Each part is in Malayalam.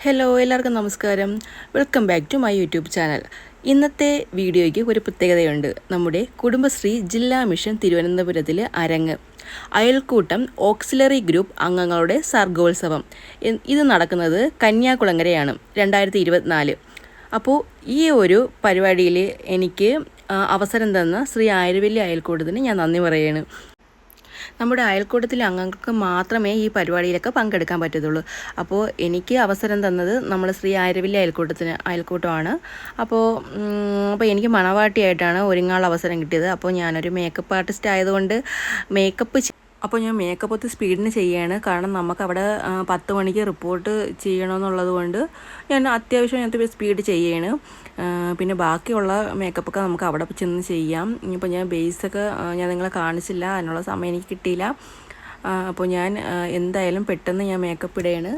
ഹലോ എല്ലാവർക്കും നമസ്കാരം. Welcome back to my YouTube channel. ഇന്നത്തെ വീഡിയോയ്ക്ക് ഒരു പ്രത്യേകതയുണ്ട്. നമ്മുടെ കുടുംബശ്രീ ജില്ലാ മിഷൻ തിരുവനന്തപുരത്തിലെ അരങ്ങ് അയൽക്കൂട്ടം ഓക്സിലറി ഗ്രൂപ്പ് അംഗങ്ങളുടെ സർഗോത്സവം ഇത് നടക്കുന്നത് കന്യാകുളങ്ങരയാണ് 2024. അപ്പോൾ ഈ ഒരു പരിപാടിയിൽ എനിക്ക് അവസരം തന്ന ശ്രീ ആയിരവല്ലി അയൽക്കൂട്ടത്തിന് ഞാൻ നന്ദി പറയുകയാണ്. നമ്മുടെ അയൽക്കൂട്ടത്തിലെ അംഗങ്ങൾക്ക് മാത്രമേ ഈ പരിപാടിയിലൊക്കെ പങ്കെടുക്കാൻ പറ്റത്തുള്ളൂ. അപ്പോൾ എനിക്ക് അവസരം തന്നത് നമ്മൾ ശ്രീ ആയിരവല്ലി അയൽക്കൂട്ടമാണ്. അപ്പോൾ എനിക്ക് മണവാട്ടിയായിട്ടാണ് ഒരുങ്ങാനുള്ള അവസരം കിട്ടിയത്. അപ്പോൾ ഞാനൊരു മേക്കപ്പ് ആർട്ടിസ്റ്റ് ആയതുകൊണ്ട് ഞാൻ മേക്കപ്പ് സ്പീഡിന് ചെയ്യുകയാണ്. കാരണം നമുക്കവിടെ 10 മണിക്ക് റിപ്പോർട്ട് ചെയ്യണമെന്നുള്ളത് കൊണ്ട് ഞാൻ അത്യാവശ്യം സ്പീഡ് ചെയ്യുകയാണ്. പിന്നെ ബാക്കിയുള്ള മേക്കപ്പൊക്കെ നമുക്ക് അവിടെ ചെന്ന് ചെയ്യാം. ഇപ്പോൾ ഞാൻ ബേസൊക്കെ ഞാൻ നിങ്ങളെ കാണിച്ചില്ല, അതിനുള്ള സമയം എനിക്ക് കിട്ടിയില്ല. അപ്പോൾ ഞാൻ എന്തായാലും പെട്ടെന്ന് ഞാൻ മേക്കപ്പ് ഇടുകയാണ്.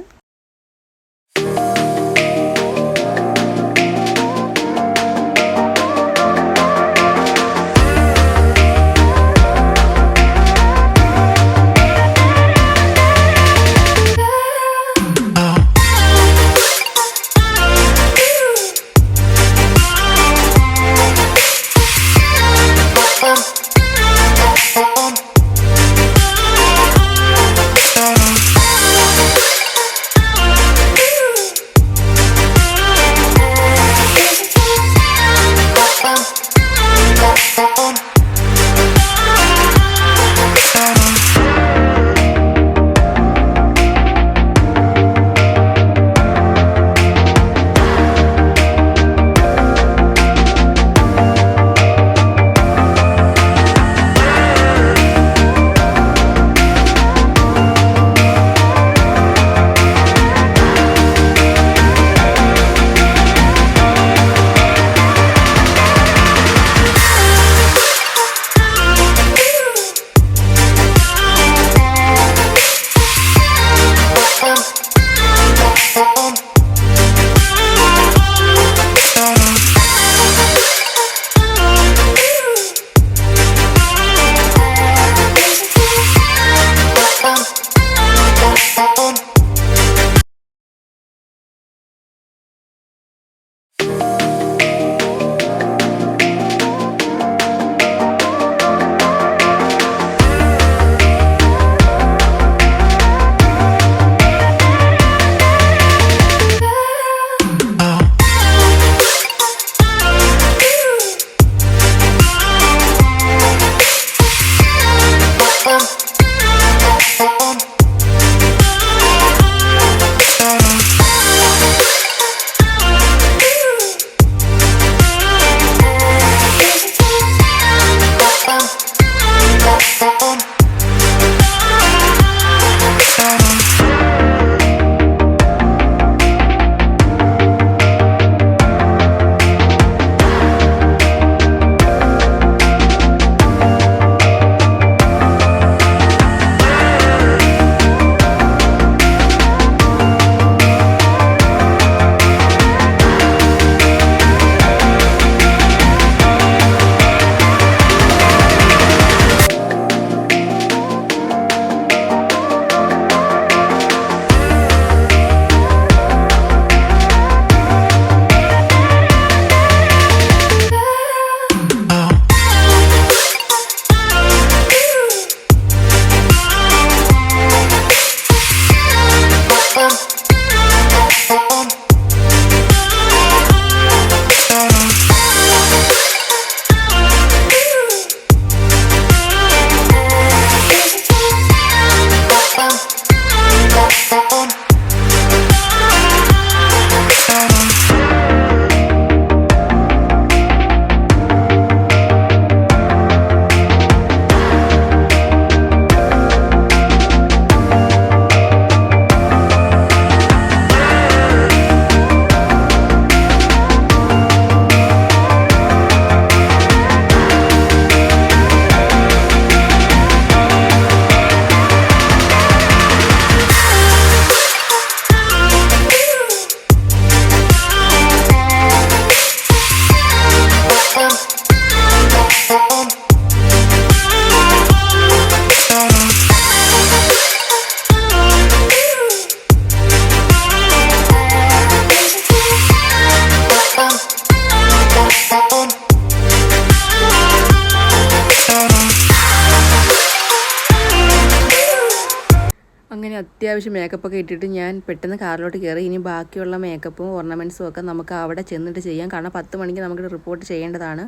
അത്യാവശ്യം മേക്കപ്പൊക്കെ ഇട്ടിട്ട് ഞാൻ പെട്ടെന്ന് കാറിലോട്ട് കയറി. ഇനി ബാക്കിയുള്ള മേക്കപ്പും ഓർണമെൻറ്റ്സും ഒക്കെ നമുക്ക് അവിടെ ചെന്നിട്ട് ചെയ്യാം. കാരണം 10 മണിക്ക് നമുക്ക് റിപ്പോർട്ട് ചെയ്യേണ്ടതാണ്.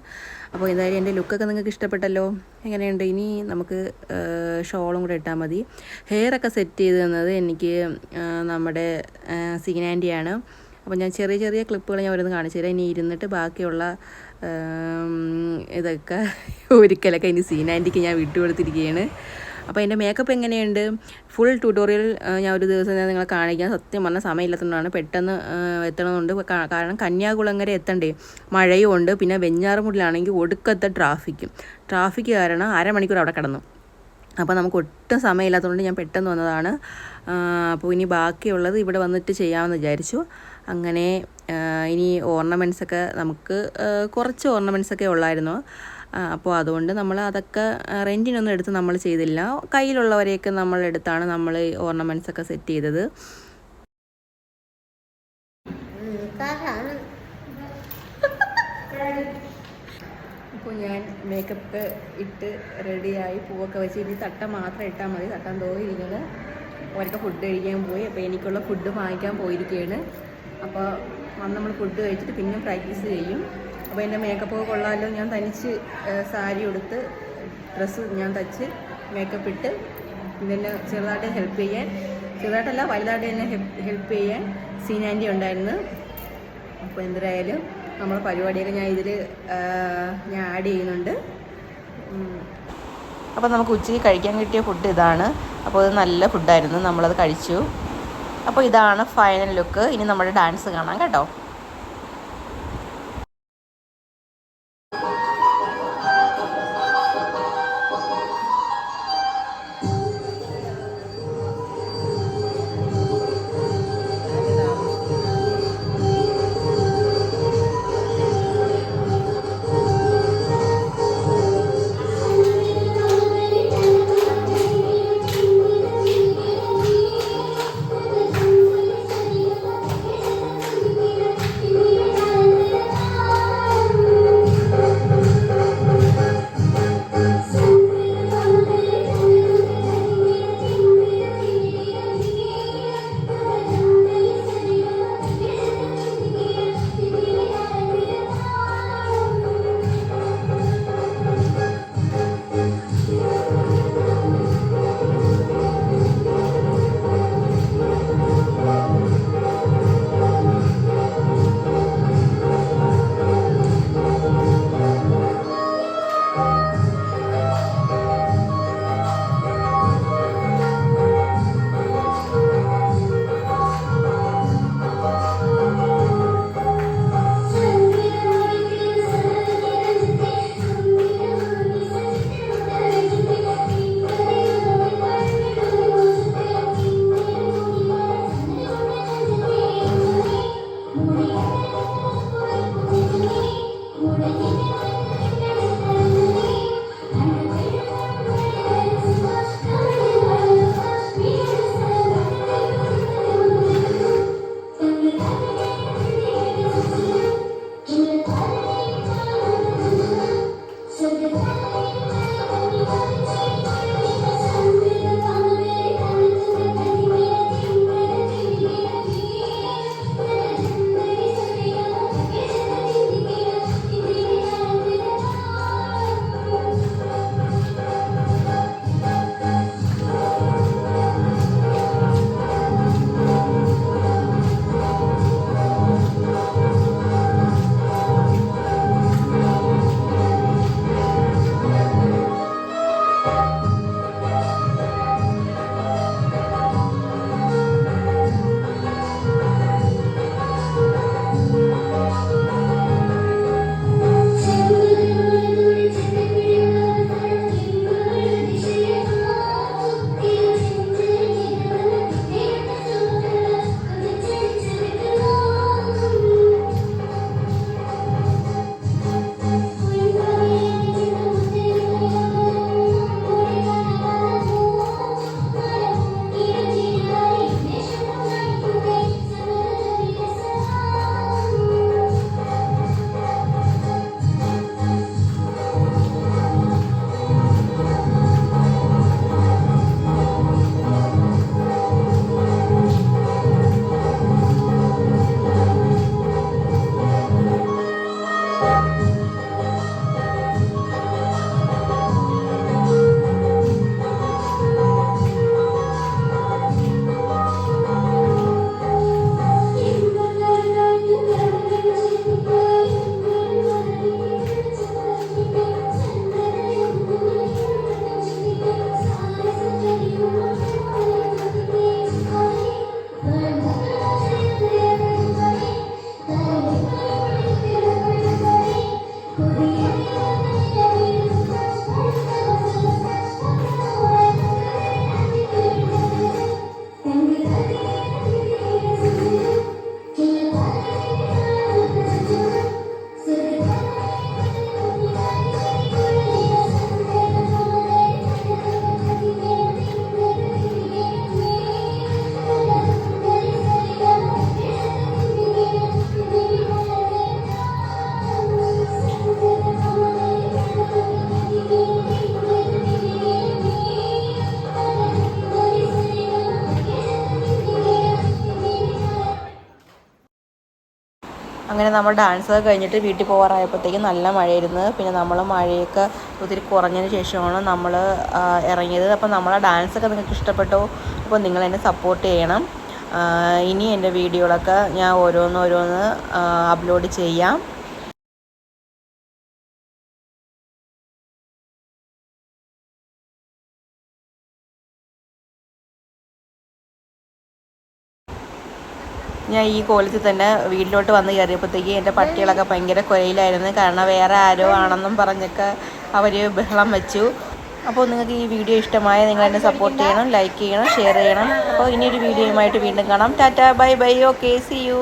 അപ്പോൾ എന്തായാലും എൻ്റെ ലുക്കൊക്കെ നിങ്ങൾക്ക് ഇഷ്ടപ്പെട്ടല്ലോ. എങ്ങനെയുണ്ട്? ഇനി നമുക്ക് ഷോളും കൂടെ ഇട്ടാൽ മതി. ഹെയറൊക്കെ സെറ്റ് ചെയ്ത് തന്നത് എനിക്ക് നമ്മുടെ സീനാൻറ്റിയാണ്. അപ്പോൾ ഞാൻ ചെറിയ ചെറിയ ക്ലിപ്പുകൾ ഞാൻ ഓരോന്ന് കാണിച്ചു തരാം. ഇനി ഇരുന്നിട്ട് ബാക്കിയുള്ള ഇതൊക്കെ ഒരിക്കലൊക്കെ ഇനി സീനാൻറ്റിക്ക് ഞാൻ വിട്ടുകൊടുത്തിരിക്കുകയാണ്. അപ്പോൾ എൻ്റെ മേക്കപ്പ് എങ്ങനെയുണ്ട്? ഫുൾ ട്യൂട്ടോറിയൽ ഞാൻ ഒരു ദിവസം ഞാൻ നിങ്ങളെ കാണിക്കാൻ സത്യം പറഞ്ഞാൽ സമയമില്ലാത്തതുകൊണ്ടാണ്. പെട്ടെന്ന് എത്തണമെന്നുണ്ട്. കാരണം കന്യാകുളങ്ങര എത്തണ്ടേ, മഴയും ഉണ്ട്. പിന്നെ വെഞ്ഞാറമൂടിലാണെങ്കിൽ ഒടുക്കത്തെ ട്രാഫിക്ക് കാരണം അരമണിക്കൂർ അവിടെ കിടന്നു. അപ്പോൾ നമുക്ക് ഒട്ടും സമയമില്ലാത്തതുകൊണ്ട് ഞാൻ പെട്ടെന്ന് വന്നതാണ്. അപ്പോൾ ഇനി ബാക്കിയുള്ളത് ഇവിടെ വന്നിട്ട് ചെയ്യാമെന്ന് വിചാരിച്ചു. അങ്ങനെ ഇനി ഓർണമെൻറ്റ്സൊക്കെ നമുക്ക് കുറച്ച് ഓർണമെൻറ്റ്സൊക്കെ ഉള്ളായിരുന്നു. അപ്പോൾ അതുകൊണ്ട് നമ്മൾ അതൊക്കെ റെൻറ്റിനൊന്നും എടുത്ത് നമ്മൾ ചെയ്തില്ല. കയ്യിലുള്ളവരെയൊക്കെ നമ്മൾ എടുത്താണ് നമ്മൾ ഓർണമെൻറ്റ്സൊക്കെ സെറ്റ് ചെയ്തത്. അപ്പോൾ ഞാൻ മേക്കപ്പ് ഇട്ട് റെഡിയായി, പൂവൊക്കെ വെച്ച് ഇനി തട്ടം മാത്രം ഇട്ടാൽ മതി. തട്ടം തോന്നിയിരിക്കുന്നത് അവരൊക്കെ ഫുഡ് കഴിക്കാൻ പോയി. അപ്പോൾ എനിക്കുള്ള ഫുഡ് വാങ്ങിക്കാൻ പോയിരിക്കുകയാണ്. അപ്പോൾ നമ്മൾ ഫുഡ് കഴിച്ചിട്ട് പിന്നെ പ്രാക്ടീസ് ചെയ്യും. അപ്പോൾ എൻ്റെ മേക്കപ്പൊക്കെ കൊള്ളാമല്ലോ. ഞാൻ തനിച്ച് സാരി ഉടുത്ത് ഡ്രസ്സ് ഞാൻ തച്ച് മേക്കപ്പ് ഇട്ട് ഇതെന്നെ ചെറുതായിട്ട് ഹെൽപ്പ് ചെയ്യാൻ, ചെറുതായിട്ടല്ല വലുതായിട്ട് എന്നെ ഹെൽപ്പ് ചെയ്യാൻ സീനാൻറ്റി ഉണ്ടായിരുന്നു. അപ്പോൾ എന്തായാലും നമ്മുടെ പരിപാടിയൊക്കെ ഞാൻ ആഡ് ചെയ്യുന്നുണ്ട്. അപ്പോൾ നമുക്ക് ഉച്ചയ്ക്ക് കഴിക്കാൻ കിട്ടിയ ഫുഡ് ഇതാണ്. അപ്പോൾ അത് നല്ല ഫുഡായിരുന്നു, നമ്മളത് കഴിച്ചു. അപ്പോൾ ഇതാണ് ഫൈനൽ ലുക്ക്. ഇനി നമ്മുടെ ഡാൻസ് കാണാം കേട്ടോ. അങ്ങനെ നമ്മൾ ഡാൻസ് കഴിഞ്ഞിട്ട് വീട്ടിൽ പോകാറായപ്പോഴത്തേക്കും നല്ല മഴയായിരുന്നു. പിന്നെ നമ്മൾ മഴയൊക്കെ ഒത്തിരി കുറഞ്ഞതിന് ശേഷമാണ് നമ്മൾ ഇറങ്ങിയത്. അപ്പോൾ നമ്മളെ ഡാൻസൊക്കെ നിങ്ങൾക്ക് ഇഷ്ടപ്പെട്ടോ? അപ്പോൾ നിങ്ങൾ എന്നെ സപ്പോർട്ട് ചെയ്യണം. ഇനി എൻ്റെ വീഡിയോകളൊക്കെ ഞാൻ ഓരോന്ന് അപ്ലോഡ് ചെയ്യാം. ഞാൻ ഈ കോലത്തിൽ തന്നെ വീട്ടിലോട്ട് വന്ന് കയറിയപ്പോഴത്തേക്ക് എൻ്റെ പട്ടികളൊക്കെ ഭയങ്കര കുരയിലായിരുന്നു. കാരണം വേറെ ആരോ ആണെന്നും പറഞ്ഞൊക്കെ അവർ ബഹളം വെച്ചു. അപ്പോൾ നിങ്ങൾക്ക് ഈ വീഡിയോ ഇഷ്ടമായ നിങ്ങൾ എന്നെ സപ്പോർട്ട് ചെയ്യണം, ലൈക്ക് ചെയ്യണം, ഷെയർ ചെയ്യണം. അപ്പോൾ ഇനിയൊരു വീഡിയോയുമായിട്ട് വീണ്ടും കാണാം. Tata, bye bye, okay, see U.